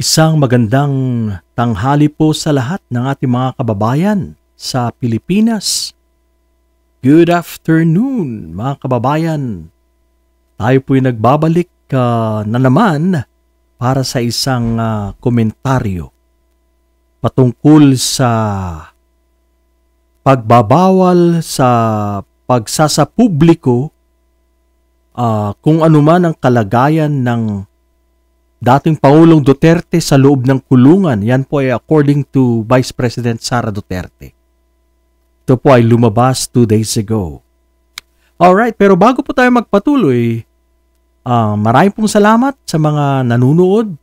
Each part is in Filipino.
Isang magandang tanghali po sa lahat ng ating mga kababayan sa Pilipinas. Good afternoon mga kababayan. Tayo po'y nagbabalik na naman para sa isang komentaryo patungkol sa pagbabawal sa pagsasapubliko kung anuman ang kalagayan ng dating Pangulong Duterte sa loob ng kulungan. Yan po ay according to Vice President Sara Duterte. Ito po ay lumabas 2 days ago. Alright, pero bago po tayo magpatuloy, maraming pong salamat sa mga nanunood.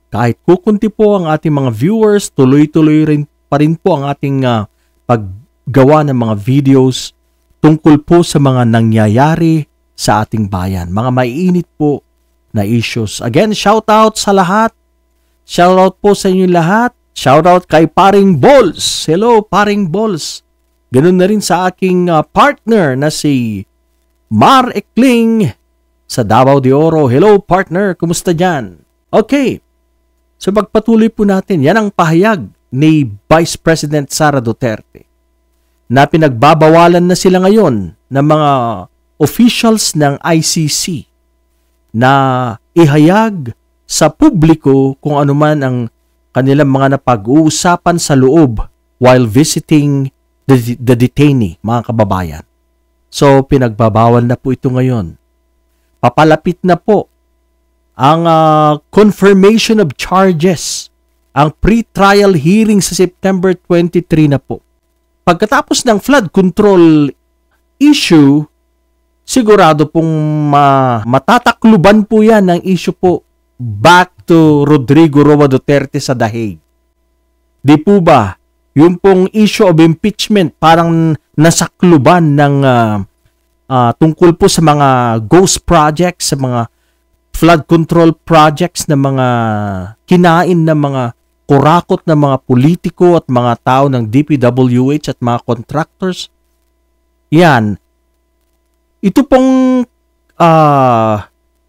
Kahit kukunti po ang ating mga viewers, tuloy-tuloy rin pa rin po ang ating paggawa ng mga videos tungkol po sa mga nangyayari sa ating bayan. Mga maiinit po na issues. Again, shout out sa lahat. Shout out po sa inyo lahat. Shout out kay Paring Balls. Hello, Paring Balls. Ganun na rin sa aking partner na si Mar Ekling sa Davao de Oro. Hello, partner. Kumusta dyan? Okay. So, pagpatuloy po natin. Yan ang pahayag ni Vice President Sara Duterte na pinagbabawalan na sila ngayon ng mga officials ng ICC na ihayag sa publiko kung anuman ang kanilang mga napag-uusapan sa loob while visiting the detainee, mga kababayan. So, pinagbabawal na po ito ngayon. Papalapit na po ang confirmation of charges, ang pre-trial hearing sa September 23 na po. Pagkatapos ng flood control issue, sigurado pong matatakluban po yan ng issue po back to Rodrigo Roa Duterte sa The Hague. Di po ba? Yung pong issue of impeachment parang nasakluban ng tungkol po sa mga ghost projects, sa mga flood control projects na mga kinain ng mga kurakot na mga politiko at mga tao ng DPWH at mga contractors. Yan. Ito pong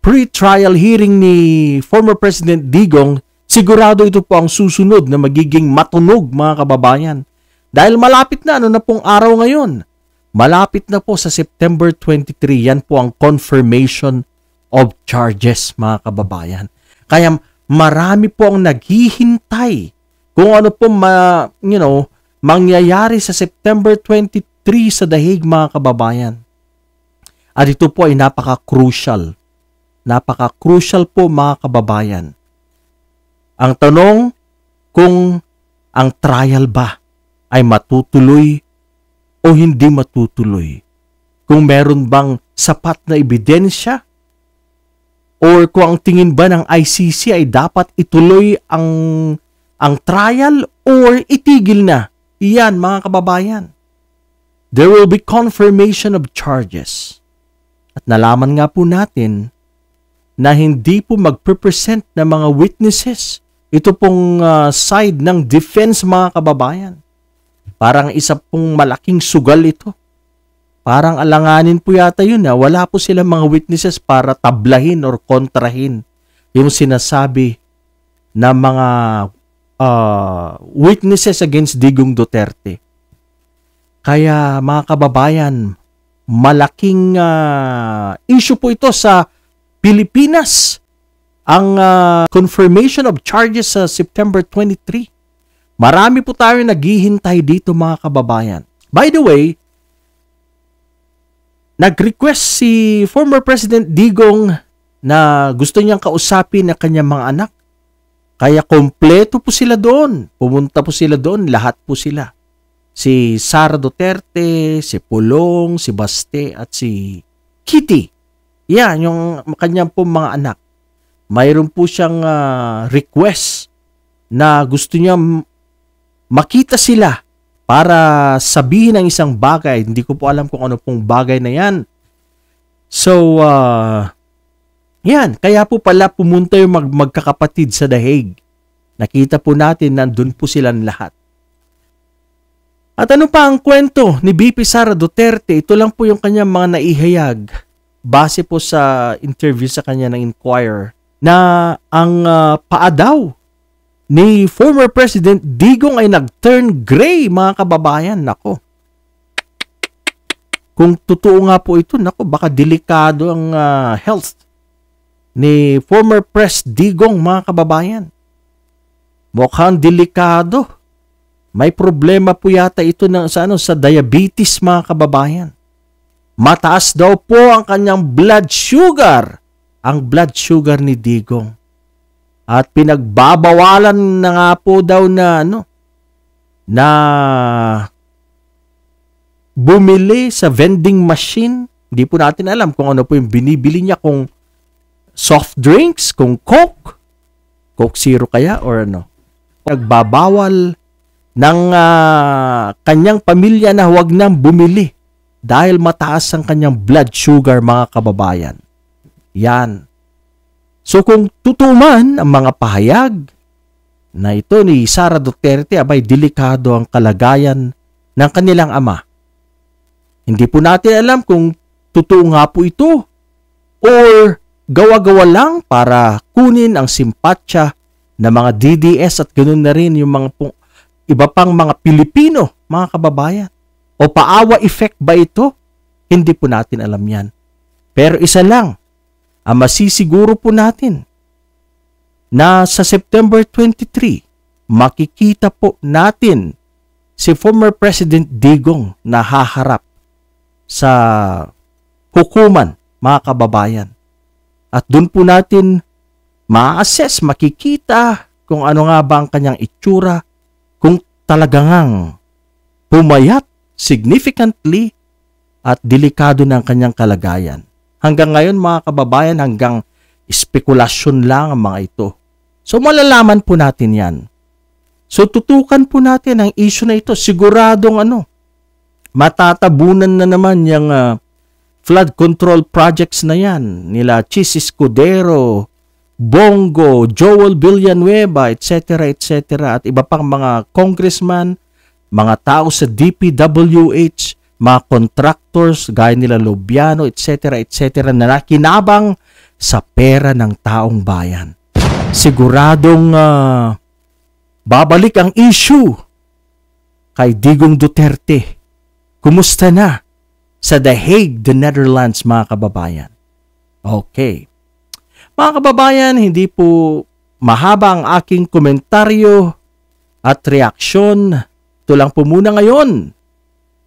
pre-trial hearing ni former President Digong, sigurado ito po ang susunod na magiging matunog, mga kababayan. Dahil malapit na, ano na pong araw ngayon? Malapit na po sa September 23, yan po ang confirmation of charges, mga kababayan. Kaya marami po ang naghihintay kung ano po mangyayari sa September 23 sa The Hague, mga kababayan. At ito po ay napaka-crucial. Napaka-crucial po, mga kababayan. Ang tanong, kung ang trial ba ay matutuloy o hindi matutuloy. Kung meron bang sapat na ebidensya or kung ang tingin ba ng ICC ay dapat ituloy ang trial or itigil na. Iyan, mga kababayan. There will be confirmation of charges. At nalaman nga po natin na hindi po magpe-present ng mga witnesses. Ito pong side ng defense, mga kababayan. Parang isa pong malaking sugal ito. Parang alanganin po yata yun na wala po silang mga witnesses para tablahin or kontrahin yung sinasabi na mga witnesses against Digong Duterte. Kaya, mga kababayan, malaking issue po ito sa Pilipinas. Ang confirmation of charges sa September 23. Marami po tayo naghihintay dito, mga kababayan. By the way, nag-request si former President Digong na gusto niyang kausapin na kanyang mga anak. Kaya kompleto po sila doon. Pumunta po sila doon, lahat po sila. Si Sara Duterte, si Pulong, si Baste, at si Kitty. Yan, yung kanyang po mga anak. Mayroon po siyang request na gusto niya makita sila para sabihin ang isang bagay. Hindi ko po alam kung ano pong bagay na yan. So, yan. Kaya po pala pumunta yung magkakapatid sa The Hague. Nakita po natin nandun po silang lahat. At ano pa ang kwento ni BP Sara Duterte? Ito lang po yung kanyang mga naihayag base po sa interview sa kanya ng Inquirer na ang paa daw ni former President Digong ay nag-turn gray, mga kababayan. Nako. Kung totoo nga po ito, nako, baka delikado ang health ni former Pres Digong, mga kababayan. Mukhang delikado. May problema po yata ito sa diabetes, mga kababayan. Mataas daw po ang kanyang blood sugar. Ang blood sugar ni Digong. At pinagbabawalan na nga po daw na bumili sa vending machine. Hindi po natin alam kung ano po yung binibili niya, kung soft drinks, kung Coke Zero kaya or ano. Nagbabawal ng kanyang pamilya na huwag nang bumili dahil mataas ang kanyang blood sugar, mga kababayan. Yan. So kung totoo man ang mga pahayag na ito ni Sara Duterte, abay delikado ang kalagayan ng kanilang ama. Hindi po natin alam kung totoo nga po ito or gawa-gawa lang para kunin ang simpatsya ng mga DDS at ganoon na rin yung mga iba pang mga Pilipino, mga kababayan. O paawa effect ba ito? Hindi po natin alam yan. Pero isa lang, ang masisiguro po natin na sa September 23, makikita po natin si former President Digong na haharap sa hukuman, mga kababayan. At doon po natin ma-assess, makikita kung ano nga ba ang kanyang itsura, kung talagang pumayat significantly at delikado ng kanyang kalagayan. Hanggang ngayon, mga kababayan, hanggang spekulasyon lang ang mga ito. So malalaman po natin yan. So tutukan po natin ang issue na ito. Siguradong matatabunan na naman yung flood control projects na yan. Nila Chis Escudero, Bongo, Joel Villanueva, etc. at iba pang mga congressman, mga tao sa DPWH, mga contractors, gaya nila Lobiano, etc. na nakinabang sa pera ng taong bayan. Siguradong babalik ang issue kay Digong Duterte. Kumusta na sa The Hague, the Netherlands, mga kababayan? Okay. Mga kababayan, hindi po mahaba ang aking komentaryo at reaksyon. Ito lang po muna ngayon.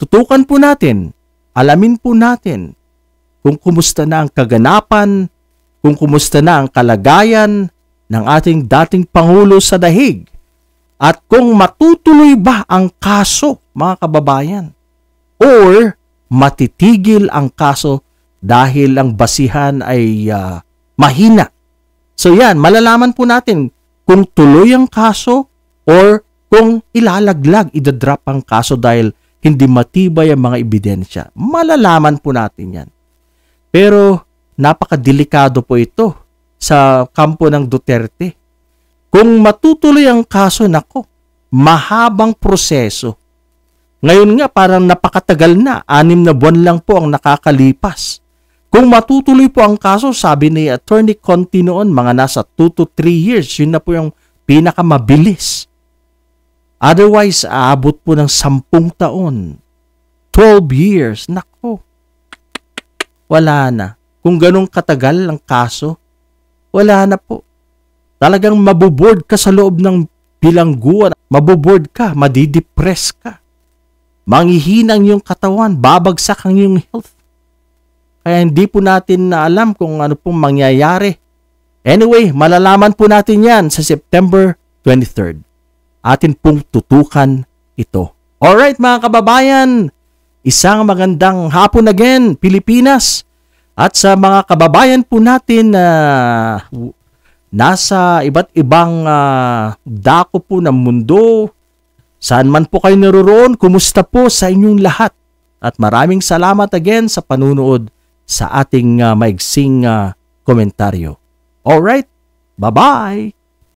Tutukan po natin, alamin po natin kung kumusta na ang kaganapan, kung kumusta na ang kalagayan ng ating dating Pangulo sa The Hague, at kung matutuloy ba ang kaso, mga kababayan, or matitigil ang kaso dahil ang basihan ay mahina. So yan, malalaman po natin kung tuloy ang kaso or kung ilalaglag, idadrop ang kaso dahil hindi matibay ang mga ebidensya. Malalaman po natin yan. Pero napakadelikado po ito sa kampo ng Duterte. Kung matutuloy ang kaso, nako, mahabang proseso. Ngayon nga parang napakatagal na, 6 na buwan lang po ang nakakalipas. Kung matutuloy po ang kaso, sabi ni Attorney Conti noon, mga nasa 2 to 3 years, yun na po yung pinakamabilis. Otherwise, aabot po ng 10 taon. 12 years. Nako. Wala na. Kung ganong katagal ang kaso, wala na po. Talagang maboboard ka sa loob ng bilangguan. Maboboard ka, madidepress ka. Manghihinang yung katawan, babagsak ang yung health. Kaya hindi po natin na alam kung ano pong mangyayari. Anyway, malalaman po natin yan sa September 23rd. Atin pong tutukan ito. Alright mga kababayan, isang magandang hapon again, Pilipinas. At sa mga kababayan po natin na nasa iba't ibang dako po ng mundo, saan man po kayo naroroon, kumusta po sa inyong lahat? At maraming salamat again sa panunood sa ating maigsing komentaryo. Alright, bye-bye!